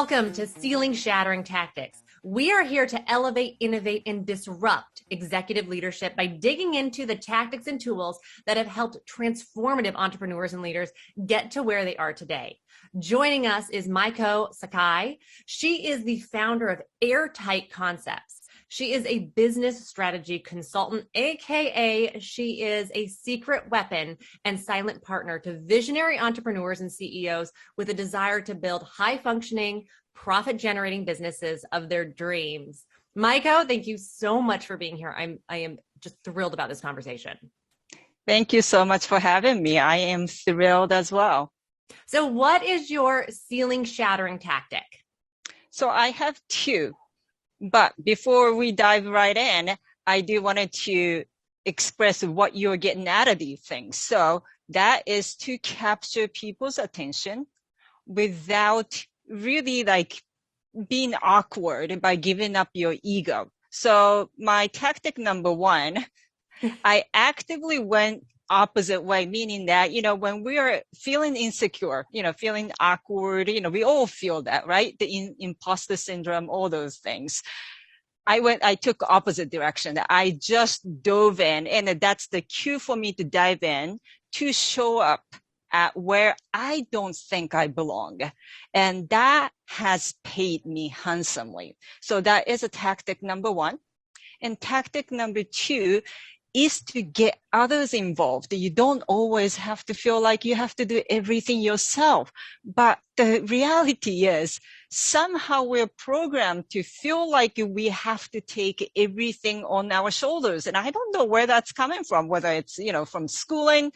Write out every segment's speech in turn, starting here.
Welcome to Ceiling Shattering Tactics. We are here to elevate, innovate, and disrupt executive leadership by digging into the tactics and tools that have helped transformative entrepreneurs and leaders get to where they are today. Joining us is Maiko Sakai. She is the founder of Airtight Concepts. She is a business strategy consultant, aka she is a secret weapon and silent partner to visionary entrepreneurs and CEOs with a desire to build high-functioning, profit-generating businesses of their dreams. Maiko, thank you so much for being here. I am just thrilled about this conversation. Thank you so much for having me. I am thrilled as well. So what is your ceiling shattering tactic? So I have two. But before we dive right in, I do wanted to express what you're getting out of these things. So that is to capture people's attention without really being awkward by giving up your ego. So my tactic number one, I actively went opposite way, meaning that, when we are feeling insecure, feeling awkward, we all feel that, right? The imposter syndrome, all those things. I took opposite direction. I just dove in, and that's the cue for me to dive in to show up at where I don't think I belong. And that has paid me handsomely. So that is a tactic number one. And tactic number two is to get others involved. You don't always have to feel like you have to do everything yourself. But the reality is somehow we're programmed to feel like we have to take everything on our shoulders. And I don't know where that's coming from, whether it's, from schooling,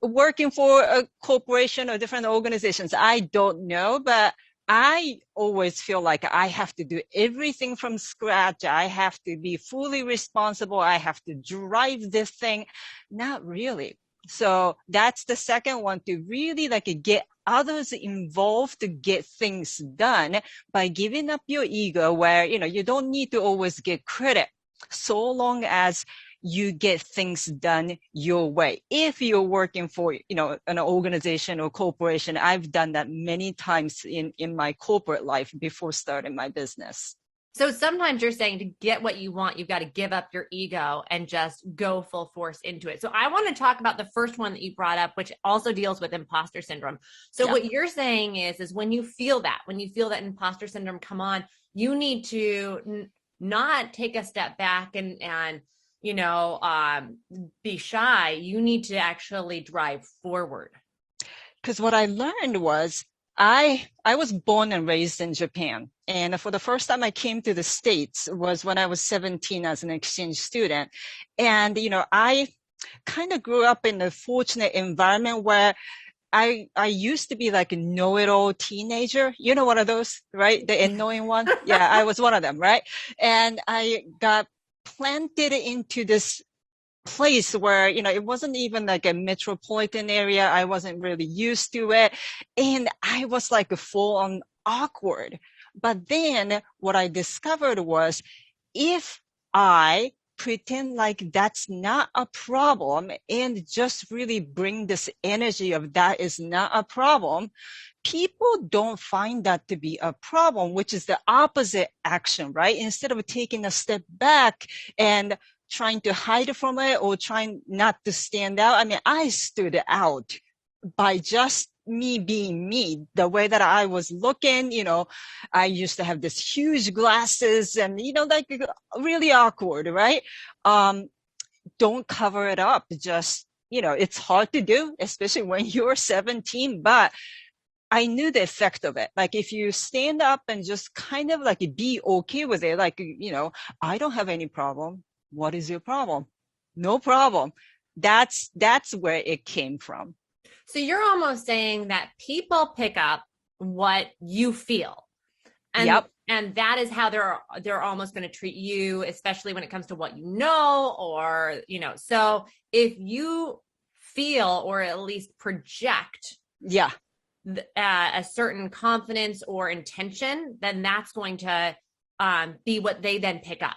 working for a corporation or different organizations. I don't know, but I always feel like I have to do everything from scratch. I have to be fully responsible. I have to drive this thing. Not really. So that's the second one, to really get others involved to get things done by giving up your ego, where, you don't need to always get credit so long as you get things done your way. If you're working for, an organization or corporation, I've done that many times in my corporate life before starting my business. So sometimes you're saying to get what you want, you've got to give up your ego and just go full force into it. So I want to talk about the first one that you brought up, which also deals with imposter syndrome. So what you're saying is when you feel that imposter syndrome come on, you need to not take a step back and be shy. You need to actually drive forward. Because what I learned was I was born and raised in Japan. And for the first time I came to the States was when I was 17 as an exchange student. And, I kind of grew up in a fortunate environment where I used to be like a know-it-all teenager. One of those, right? The annoying one. Yeah, I was one of them, right? And I got planted into this place where, it wasn't even like a metropolitan area. I wasn't really used to it. And I was like full on awkward. But then what I discovered was if I pretend like that's not a problem and just really bring this energy of that is not a problem, people don't find that to be a problem, which is the opposite action, right? Instead of taking a step back and trying to hide from it or trying not to stand out. I stood out by just me being me, the way that I was looking. I used to have this huge glasses and, really awkward, right? Don't cover it up. Just, it's hard to do, especially when you're 17, but I knew the effect of it. If you stand up and just kind of be okay with it, I don't have any problem. What is your problem? No problem. That's where it came from. So you're almost saying that people pick up what you feel. And, yep. And that is how they're almost going to treat you, especially when it comes to what you know, or, so if you feel, or at least project a certain confidence or intention, then that's going to be what they then pick up.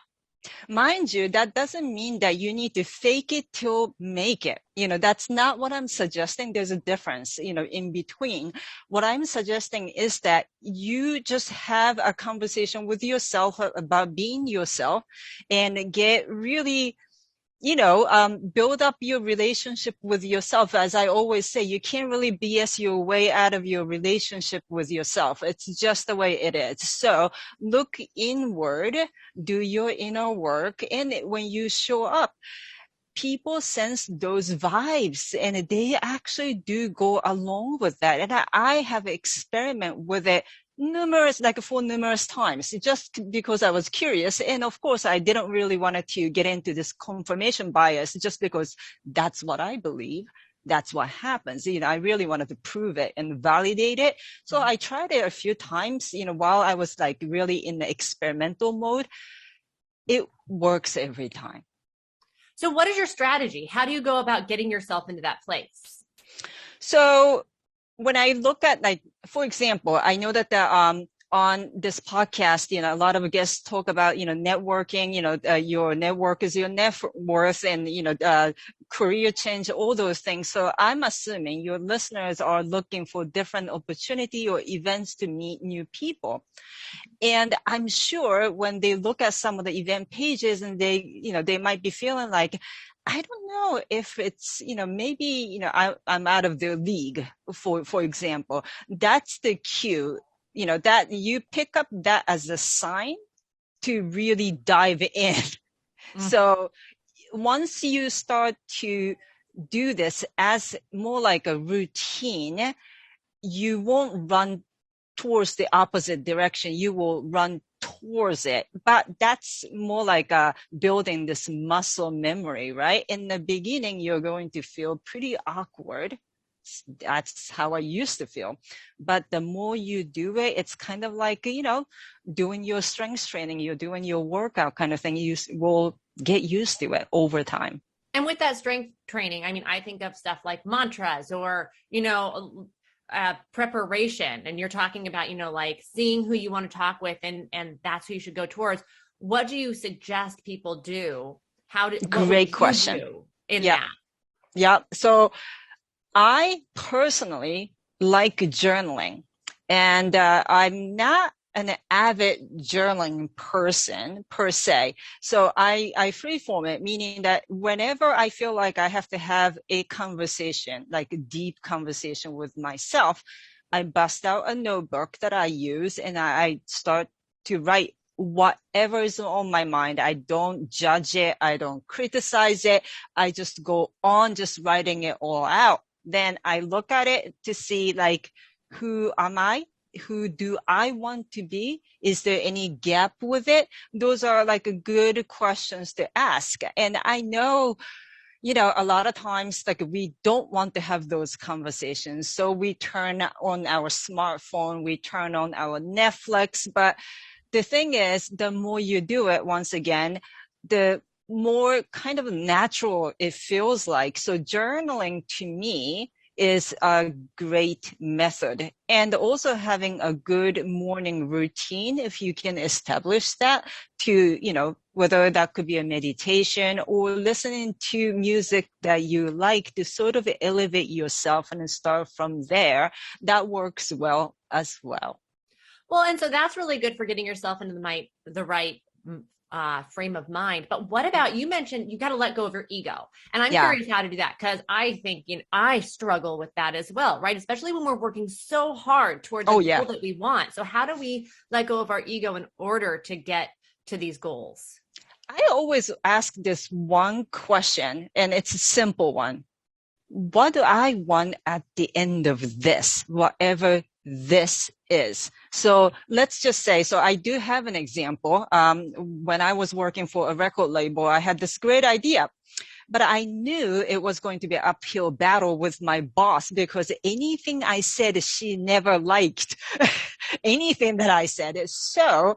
Mind you, that doesn't mean that you need to fake it till make it. That's not what I'm suggesting. There's a difference, in between. What I'm suggesting is that you just have a conversation with yourself about being yourself and get really build up your relationship with yourself. As I always say, you can't really BS your way out of your relationship with yourself. It's just the way it is. So look inward, do your inner work. And when you show up, people sense those vibes and they actually do go along with that. And I have experimented with it for numerous times, just because I was curious. And of course, I didn't really want to get into this confirmation bias just because that's what I believe. That's what happens. I really wanted to prove it and validate it. So I tried it a few times, while I was really in the experimental mode. It works every time. So what is your strategy? How do you go about getting yourself into that place? So when I look at, for example, I know that on this podcast, a lot of guests talk about, networking, your network is your net worth and, career change, all those things. So I'm assuming your listeners are looking for different opportunity or events to meet new people. And I'm sure when they look at some of the event pages and they might be feeling like, I don't know if it's, maybe, I'm out of their league, for example. That's the cue, that you pick up that as a sign to really dive in. Mm-hmm. So once you start to do this as more like a routine, you won't run towards the opposite direction. You will run towards it. But that's more like building this muscle memory, right? In the beginning, you're going to feel pretty awkward. That's how I used to feel. But the more you do it, it's kind of like, doing your strength training, you're doing your workout kind of thing. You will get used to it over time. And with that strength training, I think of stuff like mantras or, preparation, and you're talking about, seeing who you want to talk with and that's who you should go towards. What do you suggest people do? Great question. That? Yeah. So I personally like journaling, and I'm not an avid journaling person per se. So I freeform it, meaning that whenever I feel like I have to have a conversation, like a deep conversation with myself, I bust out a notebook that I use and I start to write whatever is on my mind. I don't judge it. I don't criticize it. I just go on just writing it all out. Then I look at it to see who am I? Who do I want to be? Is there any gap with it? Those are good questions to ask. And I know, a lot of times we don't want to have those conversations. So we turn on our smartphone, we turn on our Netflix. But the thing is, the more you do it, once again, the more kind of natural it feels like. So journaling to me is a great method. And also having a good morning routine, if you can establish that to, whether that could be a meditation or listening to music that you like to sort of elevate yourself and start from there, that works well as well. Well, and so that's really good for getting yourself into the right frame of mind. But what about, you mentioned you got to let go of your ego. And I'm curious how to do that, because I think I struggle with that as well, right? Especially when we're working so hard towards the goal that we want. So how do we let go of our ego in order to get to these goals? I always ask this one question, and it's a simple one. What do I want at the end of this, whatever this is? So let's just say, so I do have an example. When I was working for a record label, I had this great idea, but I knew it was going to be an uphill battle with my boss, because anything I said, she never liked anything that I said. So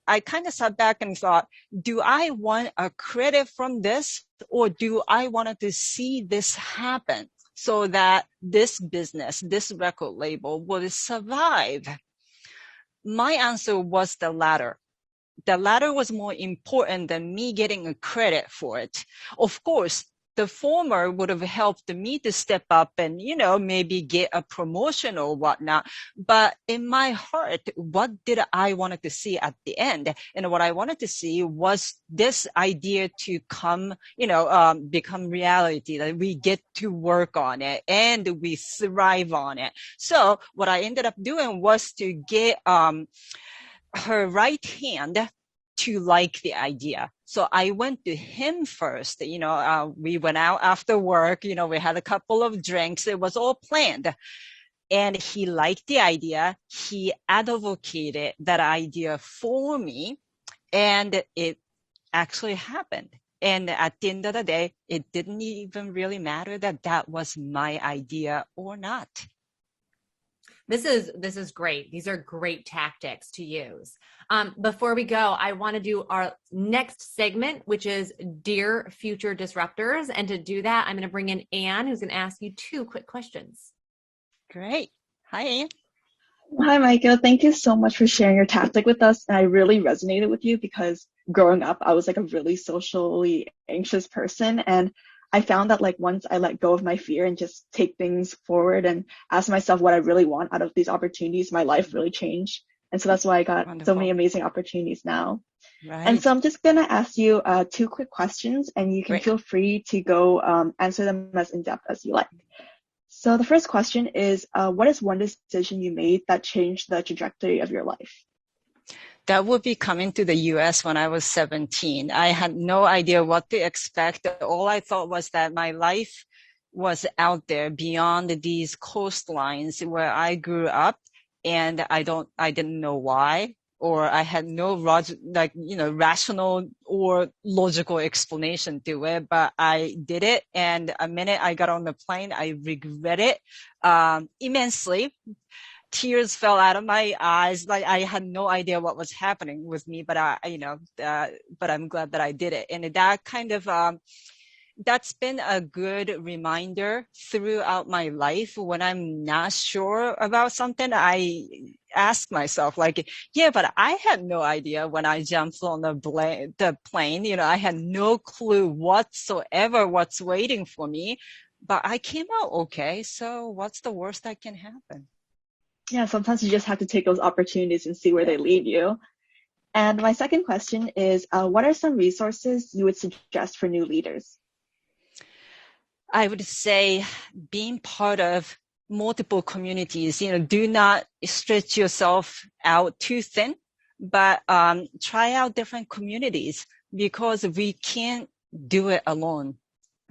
I kind of sat back and thought, do I want a credit from this, or do I want to see this happen so that this business, this record label will survive? My answer was the latter. the latter was more important than me getting a credit for it. Of course, the former would have helped me to step up and, maybe get a promotion or whatnot. But in my heart, what did I wanted to see at the end? And what I wanted to see was this idea to become reality, that we get to work on it and we thrive on it. So what I ended up doing was to get, her right hand to like the idea. So I went to him first. We went out after work, we had a couple of drinks. It was all planned. And he liked the idea. He advocated that idea for me. And it actually happened. And at the end of the day, it didn't even really matter that that was my idea or not. This is great. These are great tactics to use. Before we go, I want to do our next segment, which is Dear Future Disruptors. And to do that, I'm going to bring in Anne, who's going to ask you 2 quick questions. Great. Hi, Anne. Hi, Maiko. Thank you so much for sharing your tactic with us. And I really resonated with you because growing up, I was like a really socially anxious person. And I found that like once I let go of my fear and just take things forward and ask myself what I really want out of these opportunities, my life really changed. And so that's why I got so many amazing opportunities now. Right. And so I'm just going to ask you 2 quick questions, and you can feel free to go answer them as in-depth as you like. So the first question is, what is one decision you made that changed the trajectory of your life? That would be coming to the US when I was 17. I had no idea what to expect. All I thought was that my life was out there beyond these coastlines where I grew up, and I didn't know why, or I had no rational or logical explanation to it, but I did it. And the minute I got on the plane, I regret it immensely. Tears fell out of my eyes. Like I had no idea what was happening with me, but but I'm glad that I did it. And that kind of, that's been a good reminder throughout my life. When I'm not sure about something, I ask myself like, yeah, but I had no idea when I jumped on the plane. I had no clue whatsoever what's waiting for me, but I came out okay. So what's the worst that can happen? Yeah, sometimes you just have to take those opportunities and see where they lead you. And my second question is, what are some resources you would suggest for new leaders? I would say being part of multiple communities, do not stretch yourself out too thin, but try out different communities, because we can't do it alone.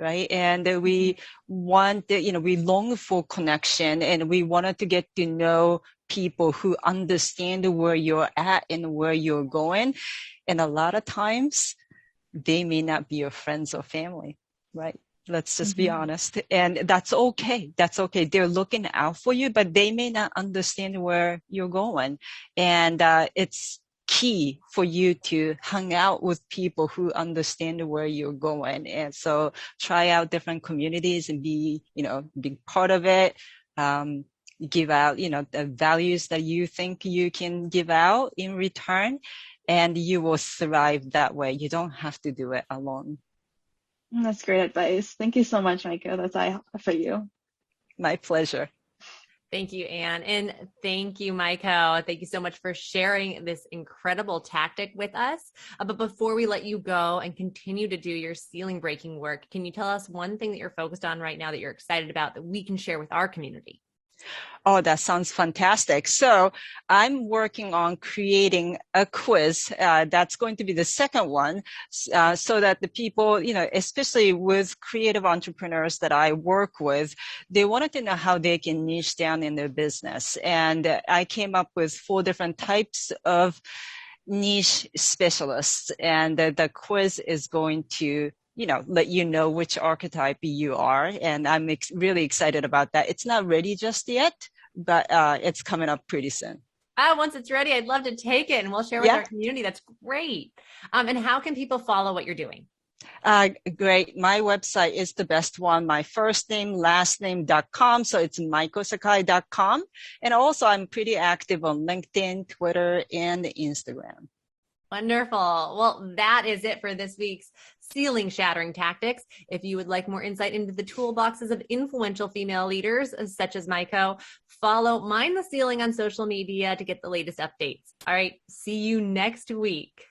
Right. And we want, we long for connection, and we wanted to get to know people who understand where you're at and where you're going. And a lot of times they may not be your friends or family. Right. Let's just be honest. And that's okay. That's okay. They're looking out for you, but they may not understand where you're going. And it's key for you to hang out with people who understand where you're going. And so try out different communities and be part of it. Give out, the values that you think you can give out in return, and you will thrive that way. You don't have to do it alone. That's great advice. Thank you so much, Maiko. That's all I have for you. My pleasure. Thank you, Anne. And thank you, Maiko. Thank you so much for sharing this incredible tactic with us. But before we let you go and continue to do your ceiling breaking work, can you tell us one thing that you're focused on right now that you're excited about that we can share with our community? Oh, that sounds fantastic. So I'm working on creating a quiz. That's going to be the second one, so that the people, especially with creative entrepreneurs that I work with, they wanted to know how they can niche down in their business. And I came up with 4 different types of niche specialists. And the quiz is going to let you know which archetype you are. And I'm really excited about that. It's not ready just yet, but it's coming up pretty soon. Once it's ready, I'd love to take it and we'll share with our community. That's great. And how can people follow what you're doing? Great. My website is the best one. My first name, last name.com. So it's maikosakai.com. And also I'm pretty active on LinkedIn, Twitter, and Instagram. Wonderful. Well, that is it for this week's Ceiling Shattering Tactics. If you would like more insight into the toolboxes of influential female leaders, such as Maiko, follow Mind the Ceiling on social media to get the latest updates. All right. See you next week.